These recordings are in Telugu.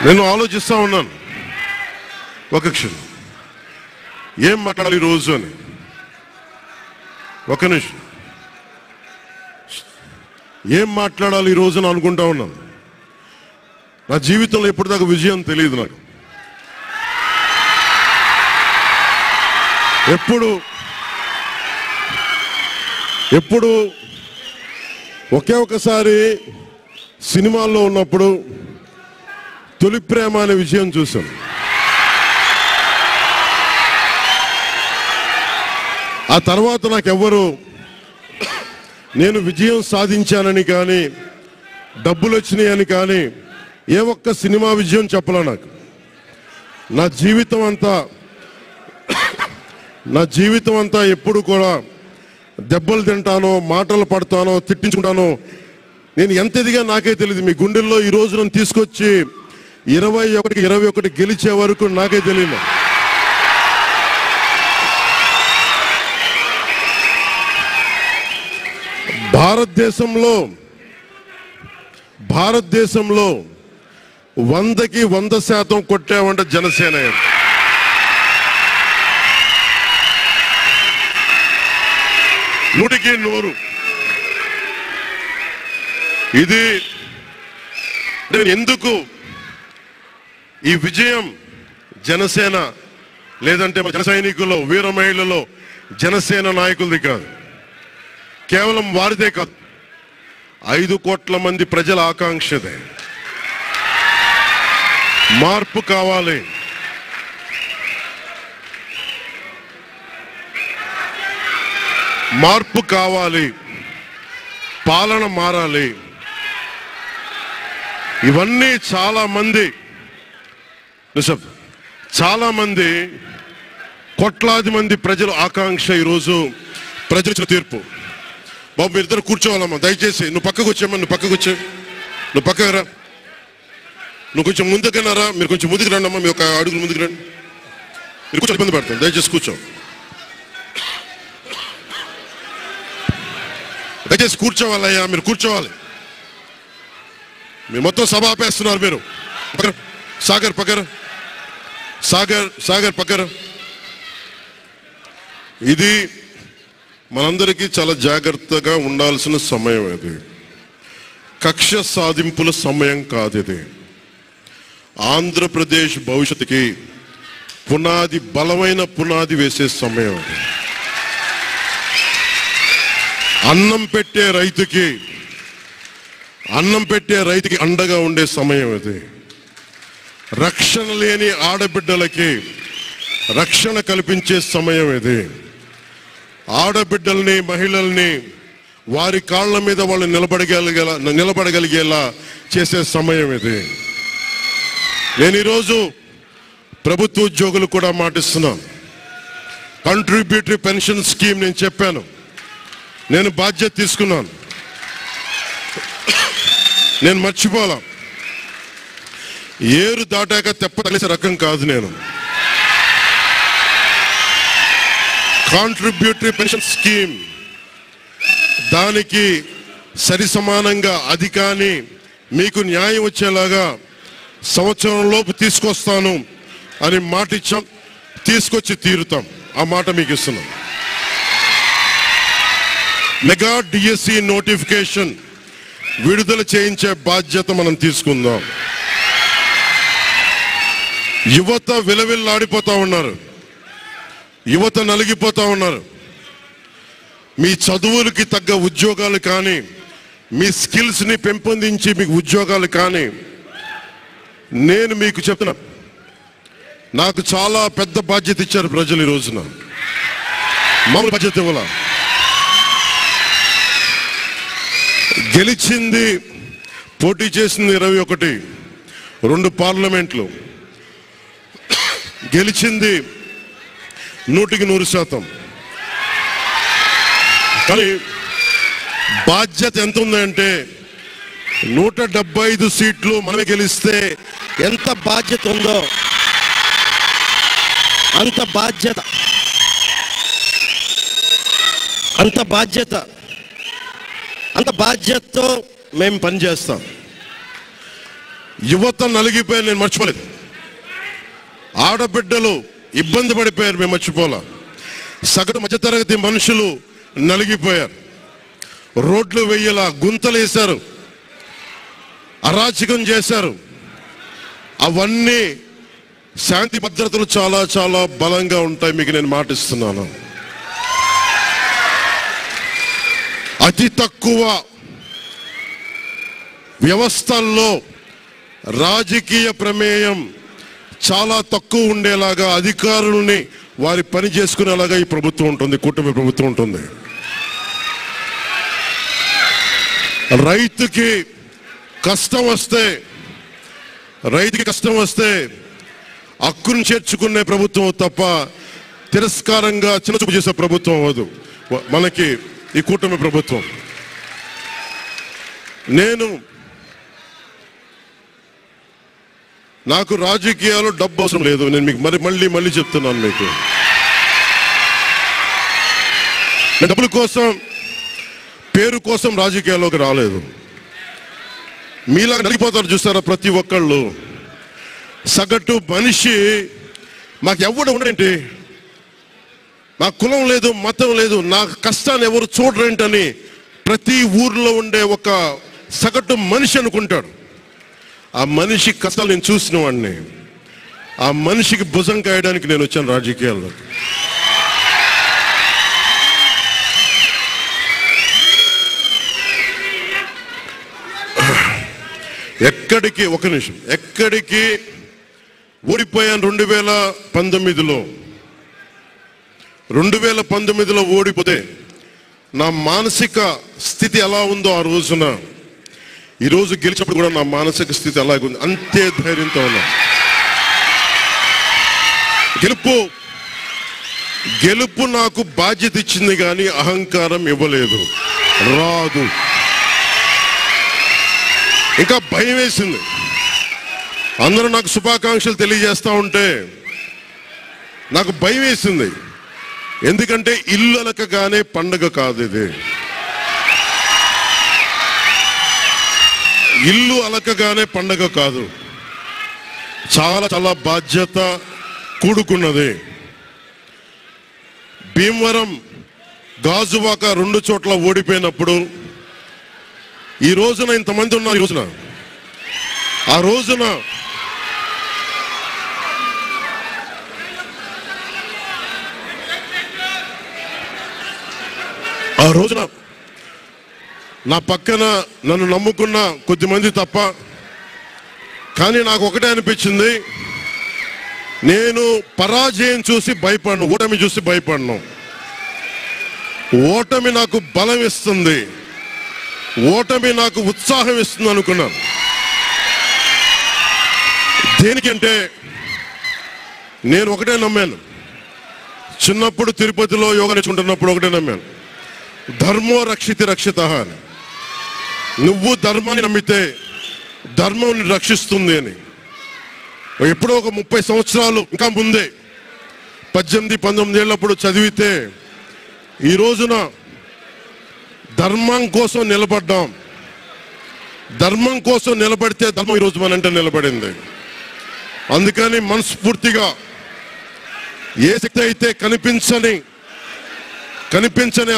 నేను ఆలోచిస్తా ఉన్నాను, ఒక క్షణం ఏం మాట్లాడాలి ఈరోజు అని. ఒక నిమిషం, ఏం మాట్లాడాలి ఈరోజు అని అనుకుంటా ఉన్నాను. నా జీవితంలో ఎప్పటిదాకా విజయం తెలియదు నాకు. ఎప్పుడు ఒకే ఒకసారి సినిమాల్లో ఉన్నప్పుడు తొలి ప్రేమ అనే విజయం చూశాను. ఆ తర్వాత నాకెవ్వరు నేను విజయం సాధించానని కానీ డబ్బులు వచ్చినాయని కానీ ఏ ఒక్క సినిమా విజయం చెప్పలే నాకు. నా జీవితం అంతా ఎప్పుడు కూడా దెబ్బలు తింటానో, మాటలు పడతానో, తిట్టించుకుంటానో. నేను ఎంత ఎదిగా నాకే తెలియదు. మీ గుండెల్లో ఈ రోజు నన్ను తీసుకొచ్చి 21 గెలిచే వరకు నాకే తెలియదు. భారతదేశంలో 100కి 100% కొట్టామంటే జనసేన. నూటికి 100. ఇది ఎందుకు ఈ విజయం జనసేన లేదంటే జన సైనికుల్లో, వీర మహిళల్లో జనసేన నాయకులది కాదు, కేవలం వారిదే కాదు, 5 కోట్ల మంది ప్రజల ఆకాంక్షదే. మార్పు కావాలి. పాలన మారాలి. ఇవన్నీ చాలా మంది కోట్లాది మంది ప్రజల ఆకాంక్ష. ఈరోజు ప్రజల తీర్పు. బాబు మీరిద్దరు కూర్చోవాలమ్మా, దయచేసి. నువ్వు పక్కకు వచ్చామ్మా, నువ్వు పక్కకు రా. నువ్వు కొంచెం ముందుకన్నారా, మీరు కొంచెం ముందుకు రండి అమ్మా, మీ ఒక అడుగులు ముందుకు రండి. మీరు కూర్చొని ఇబ్బంది పడతాను, దయచేసి కూర్చో. దయచేసి కూర్చోవాలయ్యా, మీరు కూర్చోవాలి. మీరు మొత్తం సభ ఆపేస్తున్నారు. మీరు సాగర్ పక్కర. ఇది మనందరికీ చాలా జాగ్రత్తగా ఉండాల్సిన సమయం. ఇది కక్ష సాధింపుల సమయం కాదు. ఇది ఆంధ్రప్రదేశ్ భవిష్యత్తుకి బలమైన పునాది వేసే సమయం. అది అన్నం పెట్టే రైతుకి అండగా ఉండే సమయం. ఇది రక్షణ లేని ఆడబిడ్డలకి రక్షణ కల్పించే సమయం. ఇది ఆడబిడ్డల్ని, మహిళల్ని వారి కాళ్ళ మీద వాళ్ళు నిలబడగలిగేలా చేసే సమయం. ఇది నేను ఈరోజు ప్రభుత్వ ఉద్యోగులు కూడా మాటిస్తున్నాను. కంట్రిబ్యూటరీ పెన్షన్ స్కీమ్ నేను చెప్పాను, నేను బాధ్యత తీసుకున్నాను. నేను మర్చిపోలా. ఏరు దాటాక తెప్ప తగిలేసే రకం కాదు నేను. కాంట్రిబ్యూటరీ పెన్షన్ స్కీమ్ దానికి సరి సమానంగా అది కానీ మీకు న్యాయం వచ్చేలాగా సంవత్సరంలోపు తీసుకొస్తాను అని మాట ఇచ్చాం. తీసుకొచ్చి తీరుతాం. ఆ మాట మీకు ఇస్తున్నాం. మెగా డిఎస్సి నోటిఫికేషన్ విడుదల చేయించే బాధ్యత మనం తీసుకుందాం. యువత విలవిల్లాడిపోతా ఉన్నారు, యువత నలిగిపోతా ఉన్నారు. మీ చదువులకి తగ్గ ఉద్యోగాలు కానీ, మీ స్కిల్స్ని పెంపొందించి మీకు ఉద్యోగాలు కానీ, నేను మీకు చెప్తున్నా, నాకు చాలా పెద్ద బాధ్యత ఇచ్చారు ప్రజలు. ఈ రోజున మామూలు బాధ్యత ఇవ్వాల. గెలిచింది, పోటీ చేసింది 21, 2 పార్లమెంట్లు గెలిచింది 100కి 100%. కానీ బాధ్యత ఎంత ఉందంటే 175 సీట్లు మనమే గెలిస్తే ఎంత బాధ్యత ఉందో అంత బాధ్యతతో మేము పనిచేస్తాం. యువత నలిగిపోయారు, నేను మర్చిపోలేదు. ఆడబిడ్డలు ఇబ్బంది పడిపోయారు, మేము మర్చిపోలా. సగటు మధ్యతరగతి మనుషులు నలిగిపోయారు. రోడ్లు వెయ్యలా, గుంతలు వేశారు, అరాచకం చేశారు. అవన్నీ శాంతి భద్రతలు చాలా చాలా బలంగా ఉంటాయి, మీకు నేను మాటిస్తున్నాను. అతి తక్కువ వ్యవస్థల్లో రాజకీయ ప్రమేయం చాలా తక్కువ ఉండేలాగా, అధికారుల్ని వారి పని చేసుకునేలాగా ఈ ప్రభుత్వం ఉంటుంది, కూటమి ప్రభుత్వం ఉంటుంది. రైతుకి కష్టం వస్తే హక్కును చేర్చుకునే ప్రభుత్వం తప్ప తిరస్కారంగా చిన్నచూపు చేసే ప్రభుత్వం అవ్వదు మనకి ఈ కూటమి ప్రభుత్వం. నాకు రాజకీయాలు డబ్బు అవసరం లేదు. నేను మీకు మళ్ళీ చెప్తున్నాను, మీకు నేను డబ్బుల కోసం, పేరు కోసం రాజకీయాల్లోకి రాలేదు. మీలా నలిగిపోతారు చూస్తారా ప్రతి ఒక్కళ్ళు. సగటు మనిషి మాకు ఎవడు ఉండేంటి, నా కులం లేదు, మతం లేదు, నా కష్టాన్ని ఎవరు చూడరేంటని ప్రతి ఊర్లో ఉండే ఒక సగటు మనిషి అనుకుంటాడు. ఆ మనిషి కష్టాలు నేను చూసిన వాడిని. ఆ మనిషికి భుజం కాయడానికి నేను వచ్చాను రాజకీయాల్లో. ఎక్కడికి ఓడిపోయాను 2019లో ఓడిపోతే నా మానసిక స్థితి ఎలా ఉందో ఆ రోజున, ఈరోజు గెలిచినప్పుడు కూడా నా మానసిక స్థితి అలాగే ఉంది. అంతే ధైర్యంతో ఉన్నా. గెలుపు నాకు బాధ్యత ఇచ్చింది కానీ అహంకారం ఇవ్వలేదు, రాదు. ఇంకా భయం వేసింది. అందరూ నాకు శుభాకాంక్షలు తెలియజేస్తా ఉంటే నాకు భయం వేసింది. ఎందుకంటే ఇల్లు అలకగానే పండగ కాదు ఇది. ఇల్లు అలకగానే పండగ కాదు, చాలా చాలా బాధ్యత కూడుకున్నది. భీమవరం, గాజువాక 2 చోట్ల ఓడిపోయినప్పుడు ఈ రోజున ఇంతమంది ఉన్నారు. ఆ రోజున నా పక్కన నన్ను నమ్ముకున్న కొద్దిమంది తప్ప, కానీ నాకు ఒకటే అనిపించింది, నేను పరాజయం చూసి భయపడను, ఓటమి చూసి భయపడను. ఓటమి నాకు బలం ఇస్తుంది, ఓటమి నాకు ఉత్సాహం ఇస్తుంది అనుకున్నాను. దేనికంటే నేను ఒకటే నమ్మాను. చిన్నప్పుడు తిరుపతిలో యోగా నేర్చుకుంటున్నప్పుడు ఒకటే నమ్మాను, ధర్మో రక్షితి రక్షిత అని. నువ్వు ధర్మాన్ని నమ్మితే ధర్మం రక్షిస్తుంది అని. ఎప్పుడో ఒక 30 సంవత్సరాలు ఇంకా ముందే 18-19 ఏళ్ళప్పుడు చదివితే, ఈ రోజున ధర్మం కోసం నిలబడ్డాం. ధర్మం కోసం నిలబడితే ధర్మం ఈరోజు మనంటే నిలబడింది. అందుకని మనస్ఫూర్తిగా ఏ శక్తి అయితే కనిపించని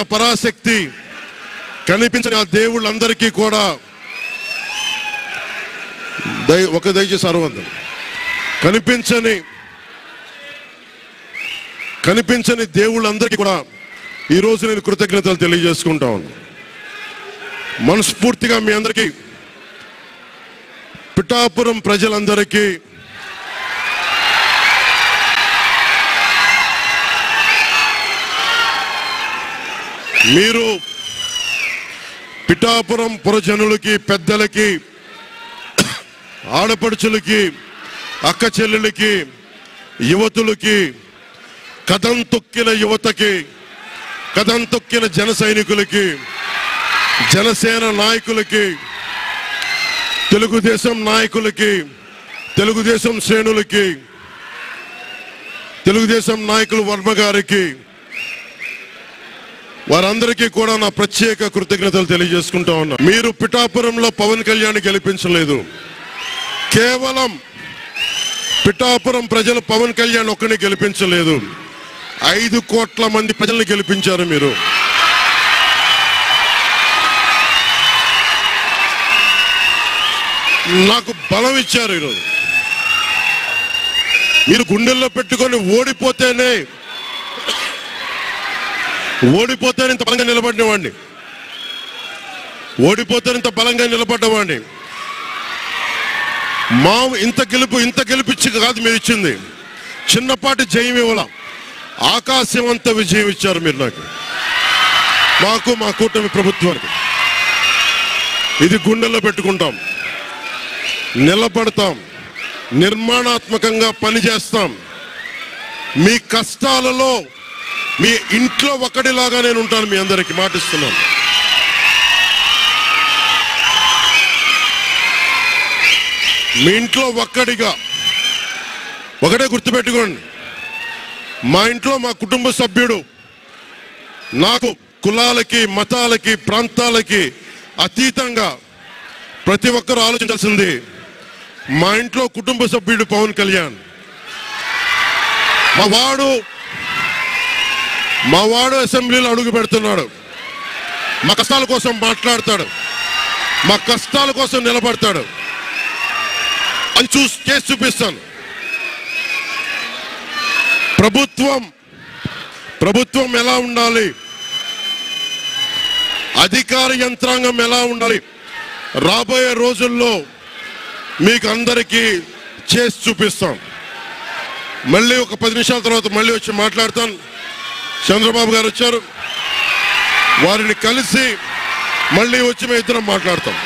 ఆ పరాశక్తి, కనిపించని ఆ దేవుళ్ళందరికీ కూడా దయచేసి అరవద్దు, కనిపించని దేవుళ్ళందరికీ కూడా ఈరోజు నేను కృతజ్ఞతలు తెలియజేసుకుంటా ఉన్నాను. మనస్ఫూర్తిగా మీ అందరికీ, పిఠాపురం ప్రజలందరికీ మీరు పిఠాపురం పురజనులకి, పెద్దలకి, ఆడపడుచులకి, అక్క చెల్లెలకి, యువతులకి, కథం తొక్కిన యువతకి, కథం తొక్కిన జన సైనికులకి, జనసేన నాయకులకి, తెలుగుదేశం నాయకులకి, తెలుగుదేశం శ్రేణులకి, తెలుగుదేశం నాయకులు వర్మ గారికి, వారందరికీ కూడా నా ప్రత్యేక కృతజ్ఞతలు తెలియజేసుకుంటా ఉన్నా. మీరు పిఠాపురంలో పవన్ కళ్యాణ్ గెలిపించలేదు, కేవలం పిఠాపురం ప్రజలు పవన్ కళ్యాణ్ ఒక్కడిని గెలిపించలేదు, 5 కోట్ల మంది ప్రజల్ని గెలిపించారు మీరు. నాకు బలం ఇచ్చారు. ఈరోజు మీరు గుండెల్లో పెట్టుకొని ఓడిపోతేనే ఇంత బలంగా నిలబడినవాడిని, ఇంత బలంగా నిలబడ్డవాడిని. మా ఇంత గెలిపించి కాదు మీరు ఇచ్చింది, చిన్నపాటి జయం ఇవ్వాల, ఆకాశం అంత విజయం ఇచ్చారు మీరు మాకు మా కూటమి ప్రభుత్వానికి. ఇది గుండెల్లో పెట్టుకుంటాం, నిలబడతాం, నిర్మాణాత్మకంగా పనిచేస్తాం. మీ కష్టాలలో మీ ఇంట్లో ఒకటిలాగా నేను ఉంటాను, మీ అందరికీ మాటిస్తున్నాను. మీ ఇంట్లో ఒక్కడిగా. ఒకటే గుర్తుపెట్టుకోండి, మా ఇంట్లో మా కుటుంబ సభ్యుడు నాకు కులాలకి మతాలకి ప్రాంతాలకి అతీతంగా ప్రతి ఒక్కరూ ఆలోచించాల్సింది, మా ఇంట్లో కుటుంబ సభ్యుడు పవన్ కళ్యాణ్. మా వాడు అసెంబ్లీలో అడుగు పెడుతున్నాడు, మా కష్టాల కోసం మాట్లాడతాడు, మా కష్టాల కోసం నిలబడతాడు అని చేసి చూపిస్తాను. ప్రభుత్వం ఎలా ఉండాలి, అధికార యంత్రాంగం ఎలా ఉండాలి, రాబోయే రోజుల్లో మీకు అందరికీ చేసి చూపిస్తాం. మళ్ళీ ఒక 10 నిమిషాల తర్వాత మళ్ళీ వచ్చి మాట్లాడతాను. చంద్రబాబు గారు వచ్చారు, వారిని కలిసి మళ్ళీ వచ్చి మేము ఇద్దరం మాట్లాడతాం.